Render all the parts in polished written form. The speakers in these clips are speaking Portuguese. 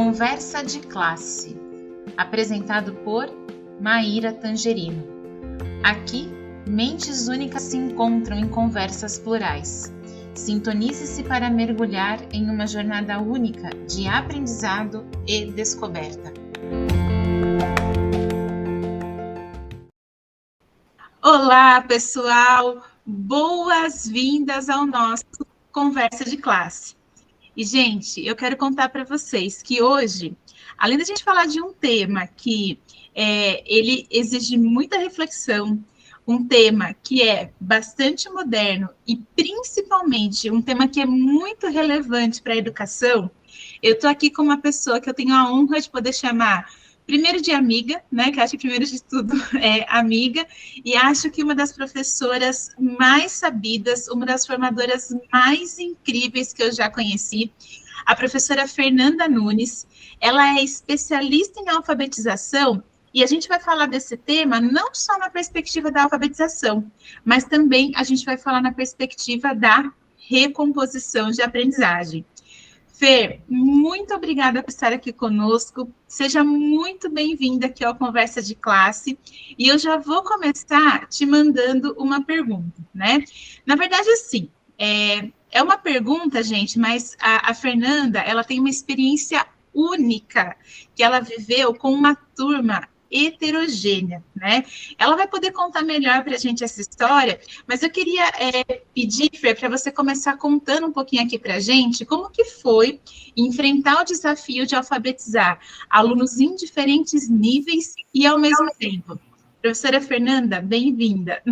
Conversa de Classe, apresentado por Maíra Tangerino. Aqui, mentes únicas se encontram em conversas plurais. Sintonize-se para mergulhar em uma jornada única de aprendizado e descoberta. Olá, pessoal! Boas-vindas ao nosso Conversa de Classe. E, gente, eu quero contar para vocês que hoje, além da gente falar de um tema que ele exige muita reflexão, um tema que é bastante moderno e, principalmente, um tema que é muito relevante para a educação, eu estou aqui com uma pessoa que eu tenho a honra de poder chamar, primeiro de amiga, né, que acho que primeiro de tudo é amiga, e acho que uma das professoras mais sabidas, uma das formadoras mais incríveis que eu já conheci, a professora Fernanda Nunes. Ela é especialista em alfabetização e a gente vai falar desse tema não só na perspectiva da alfabetização, mas também a gente vai falar na perspectiva da recomposição de aprendizagem. Fer, muito obrigada por estar aqui conosco. Seja muito bem-vinda aqui ao Conversa de Classe. E eu já vou começar te mandando uma pergunta, né? Na verdade, assim, é uma pergunta, gente, mas a Fernanda, ela tem uma experiência única que ela viveu com uma turma heterogênea, né? Ela vai poder contar melhor para a gente essa história, mas eu queria pedir, Fer, para você começar contando um pouquinho aqui para a gente como que foi enfrentar o desafio de alfabetizar alunos em diferentes níveis e ao mesmo tempo. Professora Fernanda, bem-vinda.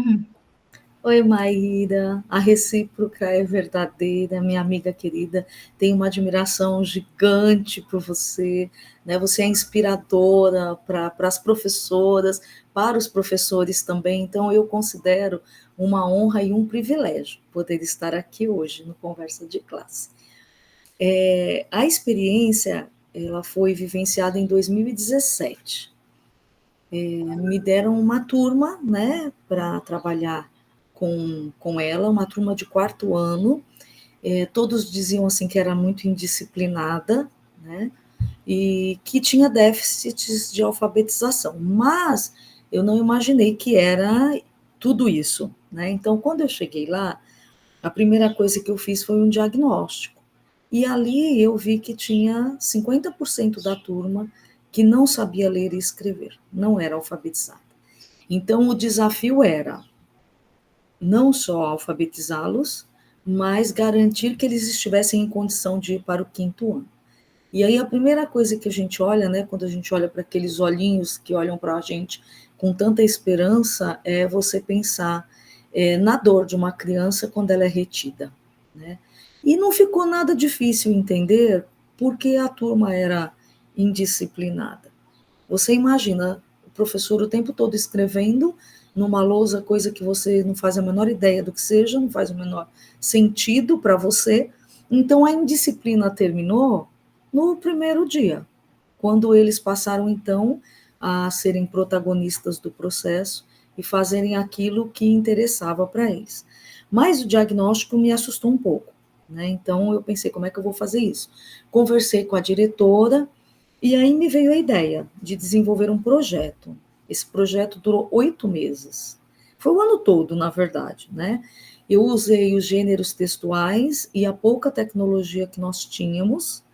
Oi, Maíra, a recíproca é verdadeira, minha amiga querida, tenho uma admiração gigante por você, né? Você é inspiradora para as professoras, para os professores também, então eu considero uma honra e um privilégio poder estar aqui hoje no Conversa de Classe. A experiência, ela foi vivenciada em 2017. Me deram uma turma, né, para trabalhar com ela, uma turma de 4º ano, todos diziam assim que era muito indisciplinada, né, e que tinha déficits de alfabetização, mas eu não imaginei que era tudo isso, né, então quando eu cheguei lá, a primeira coisa que eu fiz foi um diagnóstico, e ali eu vi que tinha 50% da turma que não sabia ler e escrever, não era alfabetizada. Então o desafio era não só alfabetizá-los, mas garantir que eles estivessem em condição de ir para o 5º ano. E aí a primeira coisa que a gente olha, né, quando a gente olha para aqueles olhinhos que olham para a gente com tanta esperança, é você pensar na dor de uma criança quando ela é retida, né? E não ficou nada difícil entender porque a turma era indisciplinada. Você imagina o professor o tempo todo escrevendo numa lousa, coisa que você não faz a menor ideia do que seja, não faz o menor sentido para você. Então, a indisciplina terminou no primeiro dia, quando eles passaram, então, a serem protagonistas do processo e fazerem aquilo que interessava para eles. Mas o diagnóstico me assustou um pouco, né? Então, eu pensei, como é que eu vou fazer isso? Conversei com a diretora, e aí me veio a ideia de desenvolver um projeto. Esse projeto durou 8 meses. Foi o ano todo, na verdade, né? Eu usei os gêneros textuais e a pouca tecnologia que nós tínhamos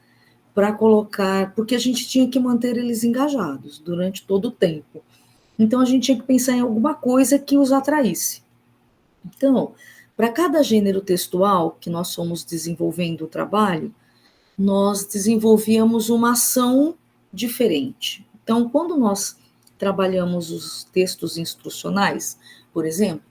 para colocar, porque a gente tinha que manter eles engajados durante todo o tempo. Então, a gente tinha que pensar em alguma coisa que os atraísse. Então, para cada gênero textual que nós fomos desenvolvendo o trabalho, nós desenvolvíamos uma ação diferente. Então, quando nós trabalhamos os textos instrucionais, por exemplo,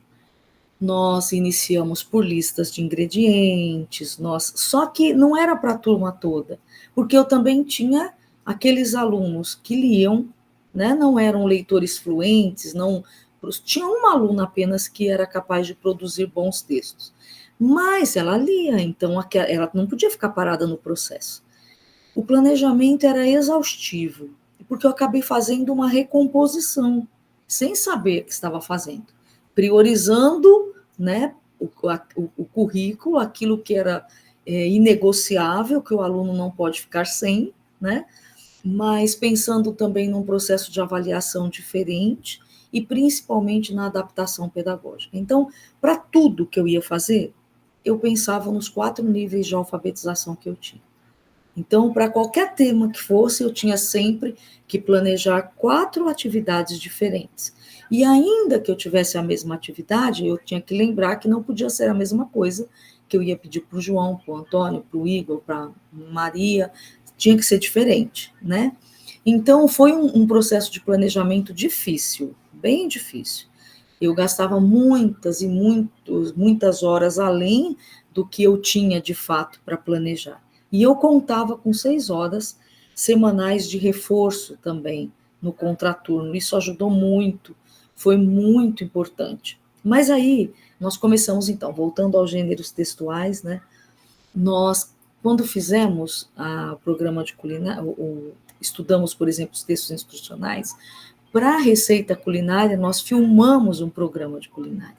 nós iniciamos por listas de ingredientes, só que não era para a turma toda, porque eu também tinha aqueles alunos que liam, né, não eram leitores fluentes, não tinha uma aluna apenas que era capaz de produzir bons textos. Mas ela lia, então ela não podia ficar parada no processo. O planejamento era exaustivo, porque eu acabei fazendo uma recomposição, sem saber o que estava fazendo, priorizando, né, o currículo, aquilo que era inegociável, que o aluno não pode ficar sem, né, mas pensando também num processo de avaliação diferente e principalmente na adaptação pedagógica. Então, para tudo que eu ia fazer, eu pensava nos 4 níveis de alfabetização que eu tinha. Então, para qualquer tema que fosse, eu tinha sempre que planejar 4 atividades diferentes. E ainda que eu tivesse a mesma atividade, eu tinha que lembrar que não podia ser a mesma coisa que eu ia pedir para o João, para o Antônio, para o Igor, para a Maria, tinha que ser diferente, né? Então, foi um processo de planejamento difícil, bem difícil. Eu gastava muitas horas além do que eu tinha de fato para planejar. E eu contava com 6 horas semanais de reforço também no contraturno. Isso ajudou muito, foi muito importante. Mas aí nós começamos, então, voltando aos gêneros textuais, né? Nós, quando fizemos o programa de culinária, estudamos, por exemplo, os textos instrucionais, para a receita culinária, nós filmamos um programa de culinária.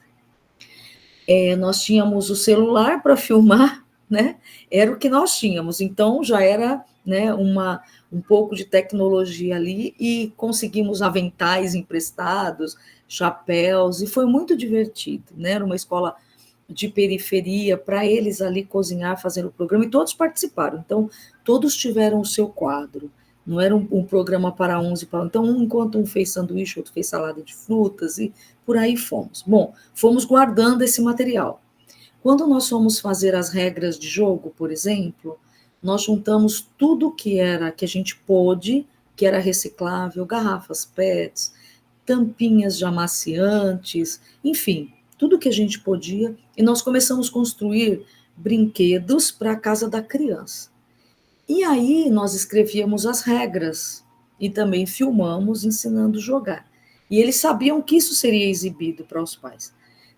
Nós tínhamos o celular para filmar, né? Era o que nós tínhamos, então já era, né, um pouco de tecnologia ali e conseguimos aventais emprestados, chapéus, e foi muito divertido, né? Era uma escola de periferia, para eles ali cozinhar, fazer o programa, e todos participaram, então todos tiveram o seu quadro, não era um programa para uns e para... Então, enquanto um fez sanduíche, outro fez salada de frutas, e por aí fomos. Bom, fomos guardando esse material. Quando nós fomos fazer as regras de jogo, por exemplo, nós juntamos tudo que a gente pôde, que era reciclável, garrafas PETs, tampinhas de amaciantes, enfim, tudo que a gente podia, e nós começamos a construir brinquedos para a casa da criança. E aí nós escrevíamos as regras e também filmamos ensinando a jogar. E eles sabiam que isso seria exibido para os pais.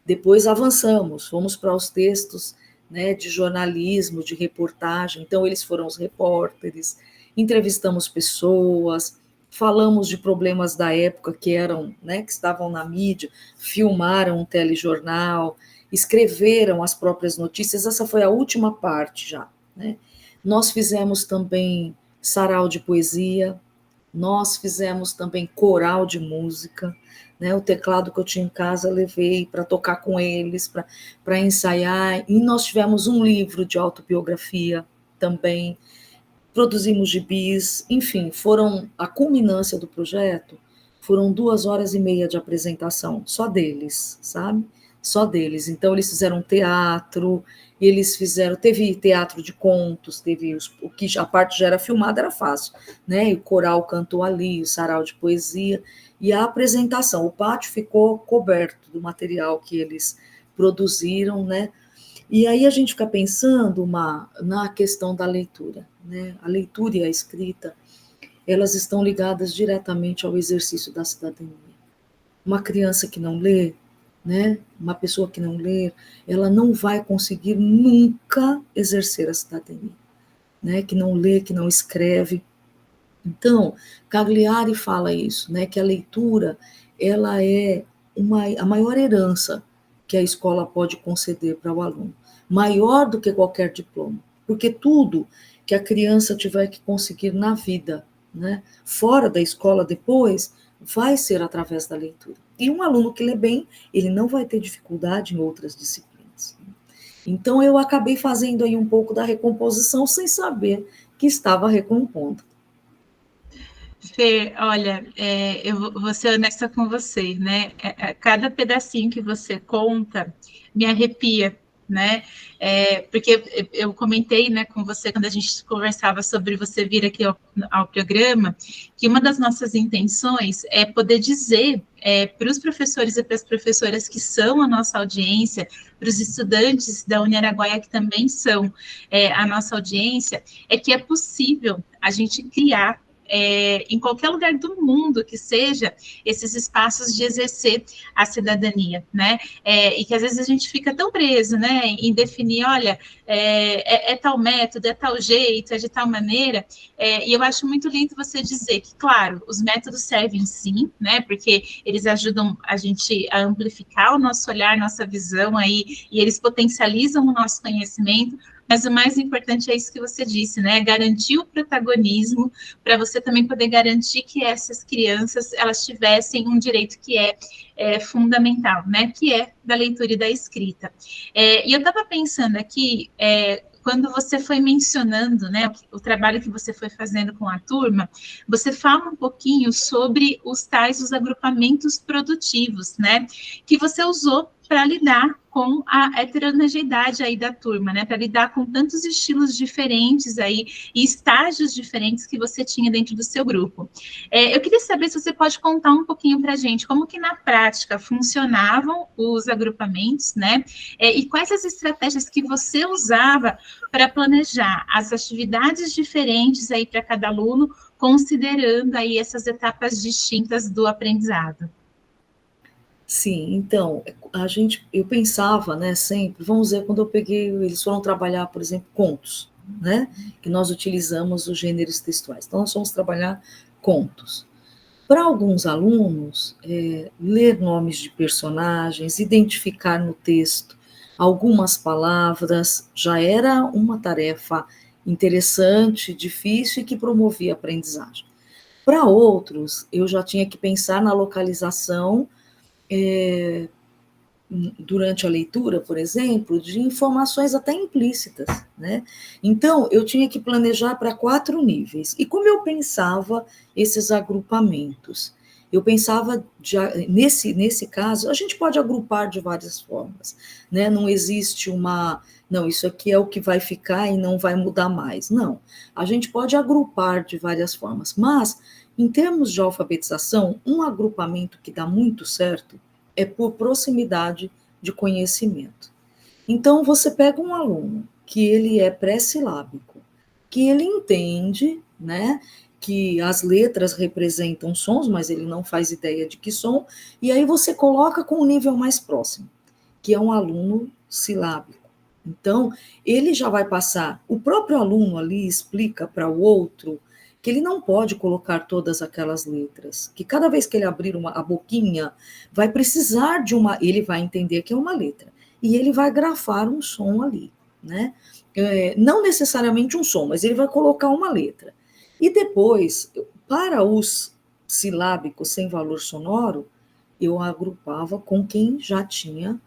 Depois avançamos, fomos para os textos, né, de jornalismo, de reportagem. Então eles foram os repórteres, entrevistamos pessoas, falamos de problemas da época que eram, né, que estavam na mídia, filmaram um telejornal, escreveram as próprias notícias. Essa foi a última parte já, né? Nós fizemos também sarau de poesia, nós fizemos também coral de música, né? O teclado que eu tinha em casa levei para tocar com eles, para ensaiar, e nós tivemos um livro de autobiografia também, produzimos gibis, enfim, foram a culminância do projeto, foram 2 horas e meia de apresentação, só deles, sabe? Só deles. Então, eles fizeram teatro, teve teatro de contos, teve o que a parte já era filmada, era fácil, né? E o coral cantou ali, o sarau de poesia, e a apresentação, o pátio ficou coberto do material que eles produziram, né? E aí a gente fica pensando na questão da leitura, né? A leitura e a escrita, elas estão ligadas diretamente ao exercício da cidadania. Uma criança que não lê, né? Uma pessoa que não lê, ela não vai conseguir nunca exercer a cidadania, né? Que não lê, que não escreve. Então, Cagliari fala isso, né? Que a leitura, ela é a maior herança que a escola pode conceder para o aluno, maior do que qualquer diploma, porque tudo que a criança tiver que conseguir na vida, né, fora da escola depois, vai ser através da leitura. E um aluno que lê bem, ele não vai ter dificuldade em outras disciplinas. Então, eu acabei fazendo aí um pouco da recomposição sem saber que estava recompondo. Fê, olha, eu vou ser honesta com você, né? Cada pedacinho que você conta me arrepia, né? Porque eu comentei, né, com você quando a gente conversava sobre você vir aqui ao programa, que uma das nossas intenções é poder dizer para os professores e para as professoras que são a nossa audiência, para os estudantes da Uniaraguaia que também são a nossa audiência, é que é possível a gente criar em qualquer lugar do mundo que seja, esses espaços de exercer a cidadania, né? E que às vezes a gente fica tão preso, né, em definir, olha, tal método, é tal jeito, é de tal maneira, e eu acho muito lindo você dizer que, claro, os métodos servem sim, né, porque eles ajudam a gente a amplificar o nosso olhar, nossa visão aí, e eles potencializam o nosso conhecimento, mas o mais importante é isso que você disse, né? Garantir o protagonismo para você também poder garantir que essas crianças elas tivessem um direito que é fundamental, né? Que é da leitura e da escrita. E eu estava pensando aqui, quando você foi mencionando, né, o trabalho que você foi fazendo com a turma, você fala um pouquinho sobre os agrupamentos produtivos, né, que você usou para lidar com a heterogeneidade aí da turma, né, para lidar com tantos estilos diferentes aí e estágios diferentes que você tinha dentro do seu grupo. Eu queria saber se você pode contar um pouquinho para a gente como que na prática funcionavam os agrupamentos, né, e quais as estratégias que você usava para planejar as atividades diferentes aí para cada aluno, considerando aí essas etapas distintas do aprendizado. Sim, então, eu pensava, né, sempre, vamos dizer, quando eles foram trabalhar, por exemplo, contos, né, que nós utilizamos os gêneros textuais. Então, nós fomos trabalhar contos. Para alguns alunos, ler nomes de personagens, identificar no texto algumas palavras, já era uma tarefa interessante, difícil e que promovia a aprendizagem. Para outros, eu já tinha que pensar na localização durante a leitura, por exemplo, de informações até implícitas, né? Então, eu tinha que planejar para 4 níveis. E como eu pensava esses agrupamentos? Eu pensava, nesse caso, a gente pode agrupar de várias formas, né? Não existe não, isso aqui é o que vai ficar e não vai mudar mais. Não, a gente pode agrupar de várias formas, mas, em termos de alfabetização, um agrupamento que dá muito certo é por proximidade de conhecimento. Então, você pega um aluno que ele é pré-silábico, que ele entende, né, que as letras representam sons, mas ele não faz ideia de que som, e aí você coloca com o nível mais próximo, que é um aluno silábico. Então, ele já vai passar, o próprio aluno ali explica para o outro que ele não pode colocar todas aquelas letras, que cada vez que ele abrir a boquinha, vai precisar ele vai entender que é uma letra, e ele vai grafar um som ali, né? Não necessariamente um som, mas ele vai colocar uma letra. E depois, para os silábicos sem valor sonoro, eu agrupava com quem já tinha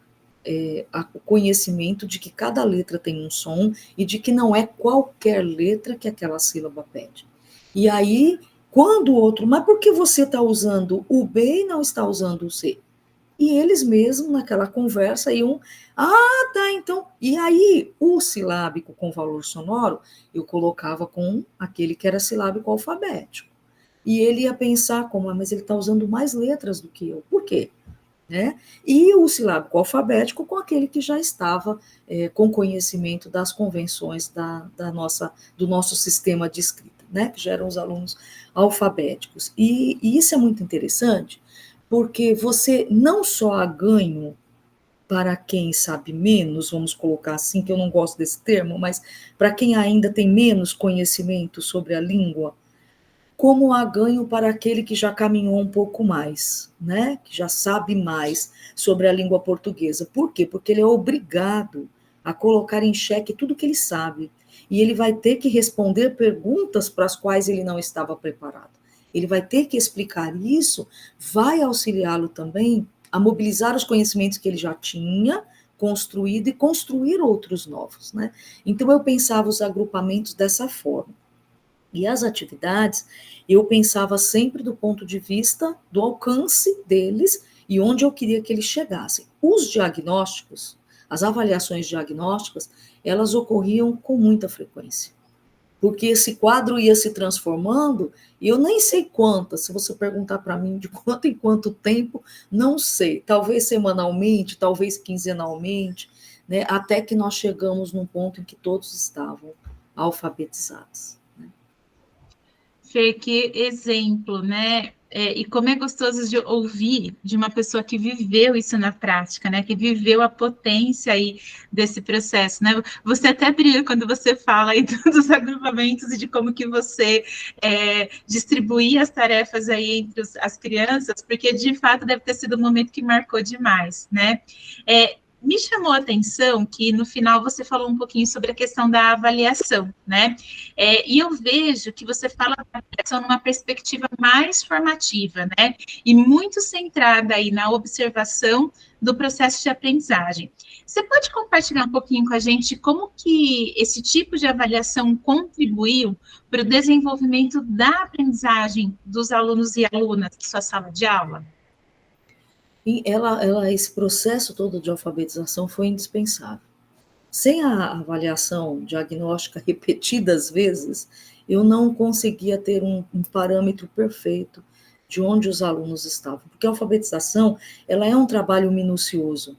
o conhecimento de que cada letra tem um som e de que não é qualquer letra que aquela sílaba pede. E aí, quando o outro, mas por que você está usando o B e não está usando o C? E eles mesmos, naquela conversa, iam, tá, então. E aí, o silábico com valor sonoro, eu colocava com aquele que era silábico alfabético. E ele ia pensar, mas ele está usando mais letras do que eu. Por quê? Né? E o silábico alfabético com aquele que já estava com conhecimento das convenções do nosso sistema de escrita, né? Que já eram os alunos alfabéticos. E isso é muito interessante, porque você não só há ganho para quem sabe menos, vamos colocar assim, que eu não gosto desse termo, mas para quem ainda tem menos conhecimento sobre a língua, como há ganho para aquele que já caminhou um pouco mais, né? Que já sabe mais sobre a língua portuguesa. Por quê? Porque ele é obrigado a colocar em xeque tudo que ele sabe. E ele vai ter que responder perguntas para as quais ele não estava preparado. Ele vai ter que explicar isso, vai auxiliá-lo também a mobilizar os conhecimentos que ele já tinha construído e construir outros novos, né? Então, eu pensava os agrupamentos dessa forma. E as atividades, eu pensava sempre do ponto de vista do alcance deles e onde eu queria que eles chegassem. Os diagnósticos, as avaliações diagnósticas, elas ocorriam com muita frequência, porque esse quadro ia se transformando, e eu nem sei quantas, se você perguntar para mim de quanto em quanto tempo, não sei, talvez semanalmente, talvez quinzenalmente, né, até que nós chegamos num ponto em que todos estavam alfabetizados. Fê, que exemplo, né? E como é gostoso de ouvir de uma pessoa que viveu isso na prática, né? Que viveu a potência aí desse processo, né? Você até brilha quando você fala aí dos agrupamentos e de como que você distribuía as tarefas aí entre as crianças, porque de fato deve ter sido um momento que marcou demais, né? me chamou a atenção que no final você falou um pouquinho sobre a questão da avaliação, né? E eu vejo que você fala da avaliação numa perspectiva mais formativa, né? E muito centrada aí na observação do processo de aprendizagem. Você pode compartilhar um pouquinho com a gente como que esse tipo de avaliação contribuiu para o desenvolvimento da aprendizagem dos alunos e alunas de sua sala de aula? E esse processo todo de alfabetização foi indispensável. Sem a avaliação diagnóstica repetidas vezes, eu não conseguia ter um parâmetro perfeito de onde os alunos estavam, porque a alfabetização, ela é um trabalho minucioso.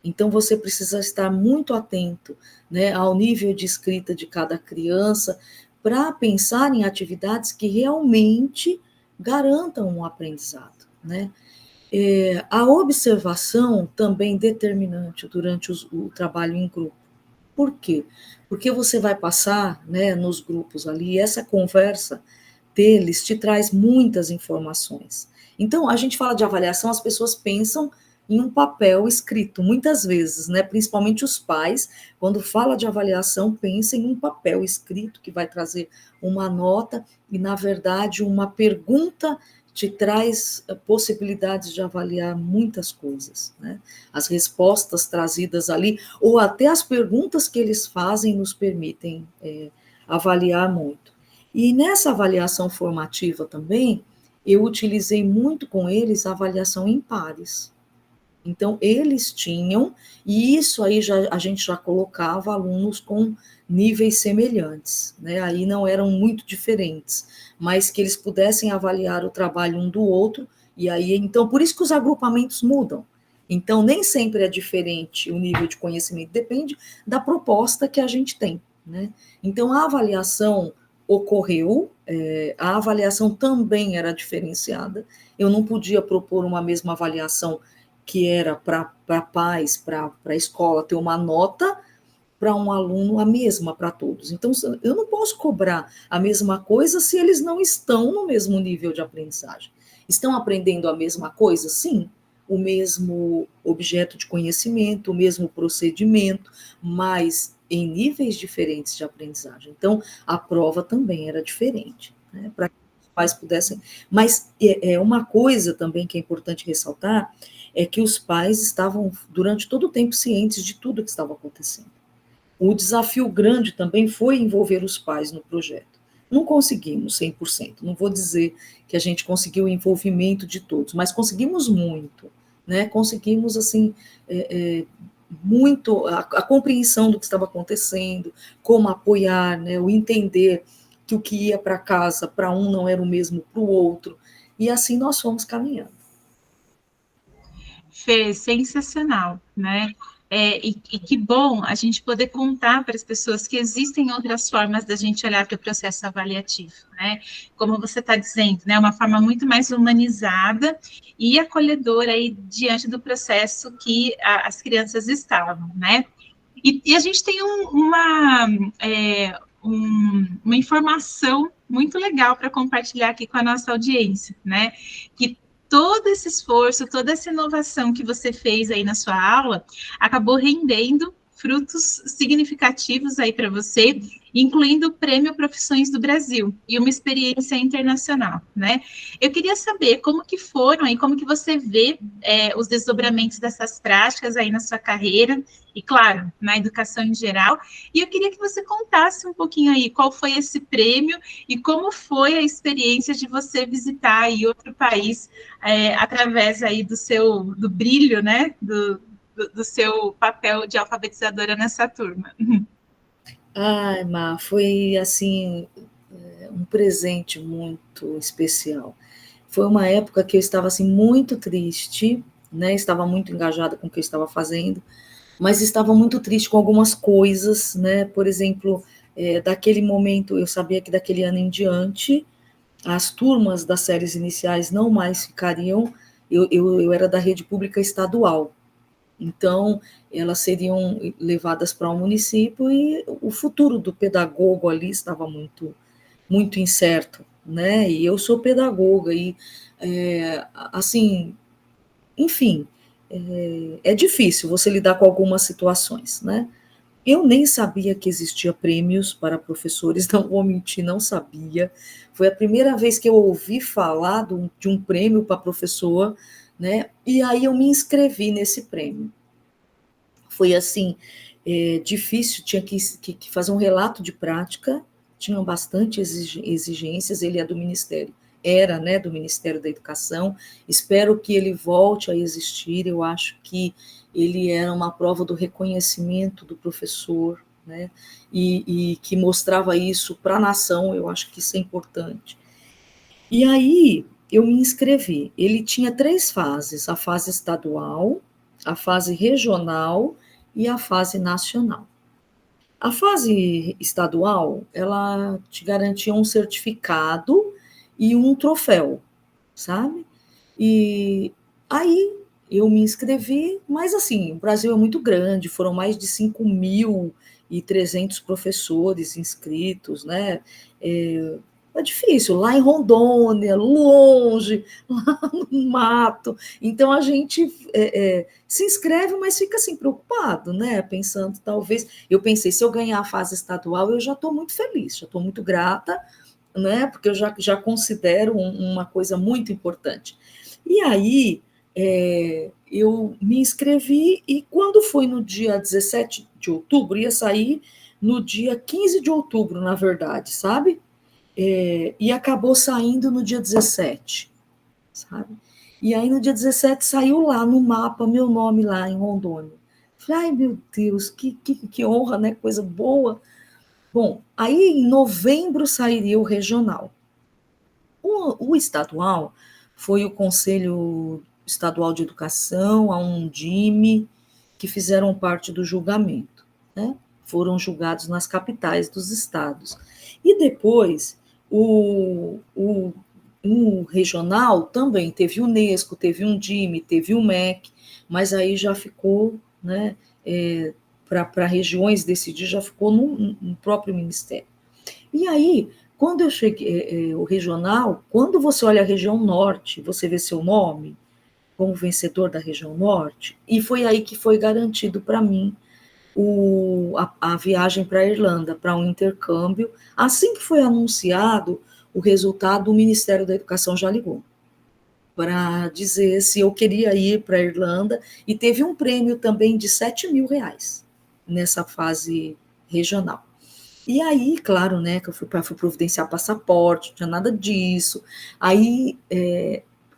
Então, você precisa estar muito atento, né, ao nível de escrita de cada criança, para pensar em atividades que realmente garantam um aprendizado, né? A observação também determinante durante o trabalho em grupo. Por quê? Porque você vai passar, né, nos grupos ali, e essa conversa deles te traz muitas informações. Então, a gente fala de avaliação, as pessoas pensam em um papel escrito, muitas vezes, né, principalmente os pais, quando fala de avaliação, pensam em um papel escrito que vai trazer uma nota, e, na verdade, uma pergunta te traz possibilidades de avaliar muitas coisas, né? As respostas trazidas ali, ou até as perguntas que eles fazem, nos permitem avaliar muito. E nessa avaliação formativa também, eu utilizei muito com eles a avaliação em pares. Então, eles tinham, e isso aí a gente já colocava alunos com níveis semelhantes, né? Aí não eram muito diferentes, mas que eles pudessem avaliar o trabalho um do outro, e aí, então, por isso que os agrupamentos mudam. Então, nem sempre é diferente o nível de conhecimento, depende da proposta que a gente tem, né? Então, a avaliação ocorreu, a avaliação também era diferenciada, eu não podia propor uma mesma avaliação que era para pais, para a escola ter uma nota, para um aluno a mesma para todos. Então, eu não posso cobrar a mesma coisa se eles não estão no mesmo nível de aprendizagem. Estão aprendendo a mesma coisa? Sim, o mesmo objeto de conhecimento, o mesmo procedimento, mas em níveis diferentes de aprendizagem. Então, a prova também era diferente, né, para que os pais pudessem. Mas é uma coisa também que é importante ressaltar, é que os pais estavam, durante todo o tempo, cientes de tudo que estava acontecendo. O desafio grande também foi envolver os pais no projeto. Não conseguimos 100%, não vou dizer que a gente conseguiu o envolvimento de todos, mas conseguimos muito, né? Conseguimos, assim, muito a compreensão do que estava acontecendo, como apoiar, né? O entender que o que ia para casa, para um não era o mesmo para o outro, e assim nós fomos caminhando. Fê, sensacional, né? E que bom a gente poder contar para as pessoas que existem outras formas da gente olhar para o processo avaliativo, né? Como você está dizendo, né? Uma forma muito mais humanizada e acolhedora aí diante do processo que as crianças estavam, né? E a gente tem uma informação muito legal para compartilhar aqui com a nossa audiência, né? Que todo esse esforço, toda essa inovação que você fez aí na sua aula acabou rendendo frutos significativos aí para você, incluindo o Prêmio Profissões do Brasil e uma experiência internacional, né? Eu queria saber como que foram e como que você vê os desdobramentos dessas práticas aí na sua carreira e, claro, na educação em geral. E eu queria que você contasse um pouquinho aí qual foi esse prêmio e como foi a experiência de você visitar aí outro país através aí do brilho, né, do seu papel de alfabetizadora nessa turma. Ai, Má, foi assim um presente muito especial. Foi uma época que eu estava assim muito triste, né? Estava muito engajada com o que eu estava fazendo, mas estava muito triste com algumas coisas, né? Por exemplo, daquele momento eu sabia que daquele ano em diante as turmas das séries iniciais não mais ficariam. Eu era da rede pública estadual, então, elas seriam levadas para um município e o futuro do pedagogo ali estava muito, muito incerto, né? E eu sou pedagoga e, assim, enfim, é difícil você lidar com algumas situações, né? Eu nem sabia que existia prêmios para professores, não vou mentir, não sabia. Foi a primeira vez que eu ouvi falar de um prêmio para professor, né? E aí eu me inscrevi nesse prêmio. Foi assim, difícil, tinha que fazer um relato de prática, tinham bastante exigências, ele é do Ministério, era, né, do Ministério da Educação, espero que ele volte a existir, eu acho que ele era uma prova do reconhecimento do professor, né, e que mostrava isso para a nação, eu acho que isso é importante. E aí, eu me inscrevi, ele tinha 3 fases, a fase estadual, a fase regional e a fase nacional. A fase estadual, ela te garantia um certificado e um troféu, sabe? E aí eu me inscrevi, mas assim, o Brasil é muito grande, foram mais de 5.300 professores inscritos, né? É difícil, lá em Rondônia, longe, lá no mato. Então a gente se inscreve, mas fica assim preocupado, né? Pensando, talvez. Eu pensei, se eu ganhar a fase estadual, eu já estou muito feliz, já estou muito grata, né? Porque eu já considero uma coisa muito importante. E aí eu me inscrevi, e quando foi no dia 17 de outubro, ia sair no dia 15 de outubro, na verdade, sabe? E acabou saindo no dia 17, sabe? E aí no dia 17 saiu lá no mapa meu nome lá em Rondônia. Falei, ai meu Deus, que honra, né? Coisa boa. Bom, aí em novembro sairia o regional. O estadual foi o Conselho Estadual de Educação, a Undime, que fizeram parte do julgamento, né? Foram julgados nas capitais dos estados. E depois, o regional também teve o Unesco, teve o Undime, teve o MEC, mas aí já ficou, né, para regiões decidir, já ficou no próprio Ministério. E aí, quando eu cheguei, o regional, quando você olha a região norte, você vê seu nome como vencedor da região norte, e foi aí que foi garantido para mim a viagem para a Irlanda, para um intercâmbio. Assim que foi anunciado o resultado, o Ministério da Educação já ligou para dizer se eu queria ir para a Irlanda, e teve um prêmio também de R$ 7.000 nessa fase regional. E aí, claro, né, que eu fui providenciar passaporte, não tinha nada disso. Aí,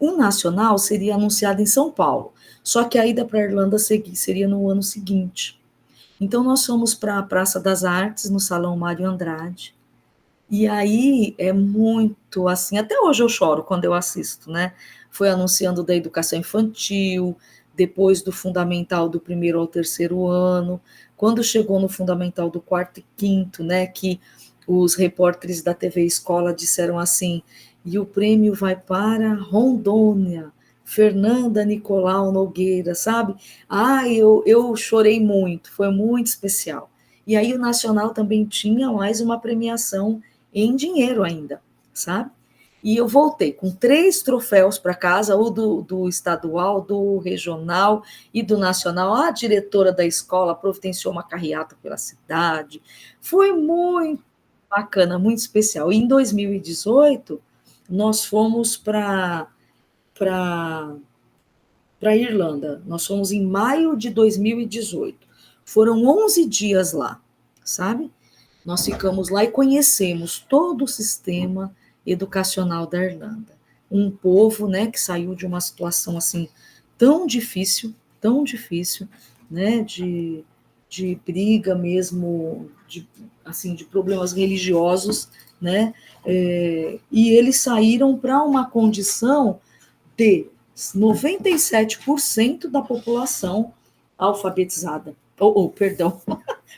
o nacional seria anunciado em São Paulo, só que a ida para a Irlanda seria no ano seguinte. Então, nós fomos para a Praça das Artes, no Salão Mário Andrade, e aí é muito assim, até hoje eu choro quando eu assisto, né? Foi anunciando da educação infantil, depois do fundamental do primeiro ao terceiro ano, quando chegou no fundamental do quarto e quinto, né? Que os repórteres da TV Escola disseram assim: e o prêmio vai para Rondônia, Fernanda Nicolau Nogueira, sabe? Ah, eu chorei muito, foi muito especial. E aí o Nacional também tinha mais uma premiação em dinheiro ainda, sabe? E eu voltei com 3 troféus para casa, o do estadual, do regional e do nacional. A diretora da escola providenciou uma carreata pela cidade. Foi muito bacana, muito especial. E em 2018, nós fomos para a Irlanda. Nós fomos em maio de 2018. Foram 11 dias lá, sabe? Nós ficamos lá e conhecemos todo o sistema educacional da Irlanda. Um povo, né, que saiu de uma situação assim tão difícil, né, de briga mesmo, assim, de problemas religiosos, né, e eles saíram para uma condição de 97% da população alfabetizada. Perdão,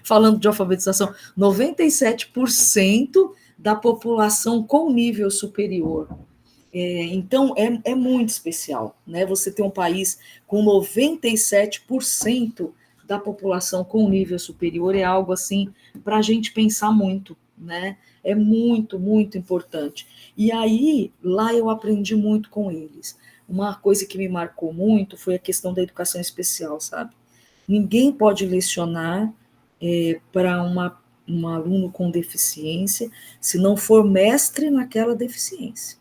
falando de alfabetização, 97% da população com nível superior. Então, é muito especial, né? Você ter um país com 97% da população com nível superior é algo assim para a gente pensar muito, né? É muito, muito importante. E aí, lá eu aprendi muito com eles. uma coisa que me marcou muito foi a questão da educação especial, sabe? Ninguém pode lecionar para um aluno com deficiência se não for mestre naquela deficiência.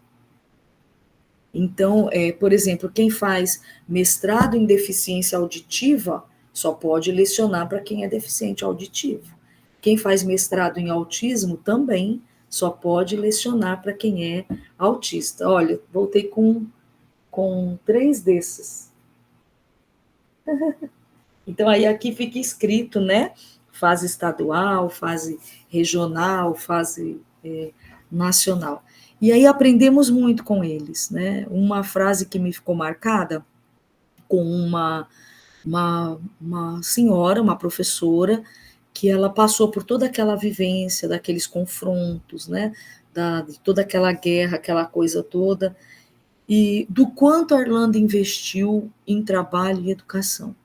Então, por exemplo, quem faz mestrado em deficiência auditiva só pode lecionar para quem é deficiente auditivo. Quem faz mestrado em autismo também só pode lecionar para quem é autista. Olha, voltei com 3 desses. Então, aí aqui fica escrito, né? Fase estadual, fase regional, fase nacional. E aí aprendemos muito com eles, né? Uma frase que me ficou marcada com uma senhora, uma professora, que ela passou por toda aquela vivência, daqueles confrontos, né? De toda aquela guerra, aquela coisa toda, e do quanto a Irlanda investiu em trabalho e educação.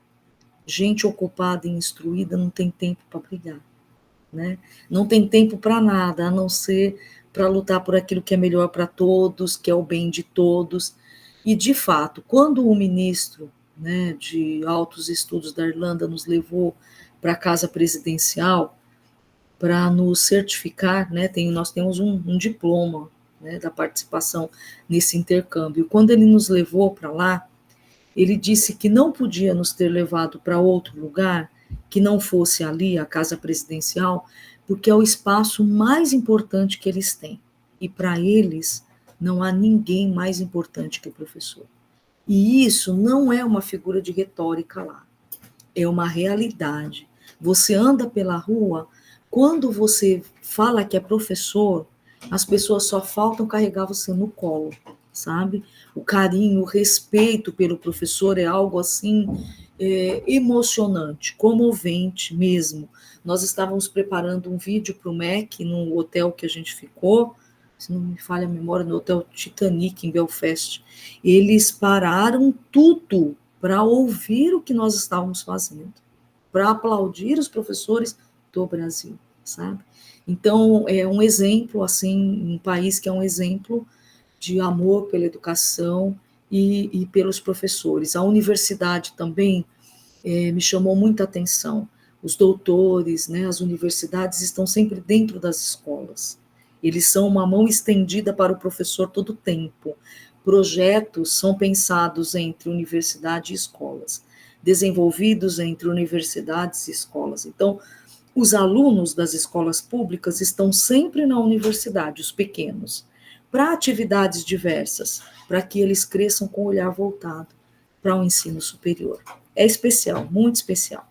Gente ocupada e instruída não tem tempo para brigar, né? Não tem tempo para nada, a não ser para lutar por aquilo que é melhor para todos, que é o bem de todos. E, de fato, quando o ministro, né, de altos estudos da Irlanda nos levou para a casa presidencial para nos certificar, né, nós temos um diploma, né, da participação nesse intercâmbio. Quando ele nos levou para lá, ele disse que não podia nos ter levado para outro lugar que não fosse ali, a casa presidencial, porque é o espaço mais importante que eles têm. E para eles, não há ninguém mais importante que o professor. E isso não é uma figura de retórica lá, é uma realidade. Você anda pela rua, quando você fala que é professor, as pessoas só faltam carregar você no colo, sabe? O carinho, o respeito pelo professor é algo assim emocionante, comovente mesmo. Nós estávamos preparando um vídeo para o MEC, no hotel que a gente ficou, se não me falha a memória, no Hotel Titanic, em Belfast. Eles pararam tudo para ouvir o que nós estávamos fazendo, para aplaudir os professores do Brasil, sabe? Então, é um exemplo, assim, um país que é um exemplo de amor pela educação e pelos professores. A universidade também me chamou muita atenção. Os doutores, né, as universidades estão sempre dentro das escolas. Eles são uma mão estendida para o professor todo o tempo. Projetos são pensados entre universidade e escolas, desenvolvidos entre universidades e escolas. Então, os alunos das escolas públicas estão sempre na universidade, os pequenos, para atividades diversas, para que eles cresçam com o olhar voltado para o ensino superior. É especial, muito especial.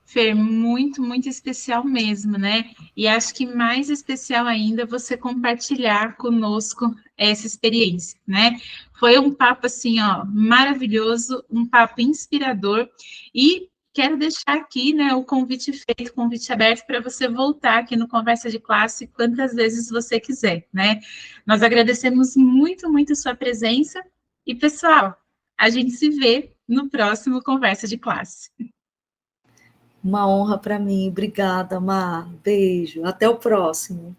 Fer, muito, muito especial mesmo, né? E acho que mais especial ainda você compartilhar conosco essa experiência, né? Foi um papo assim, ó, maravilhoso, um papo inspirador e quero deixar aqui, né, o convite feito, o convite aberto para você voltar aqui no Conversa de Classe quantas vezes você quiser, né? Nós agradecemos muito, muito a sua presença e, pessoal, a gente se vê no próximo Conversa de Classe. Uma honra para mim. Obrigada, Mar. Beijo. Até o próximo.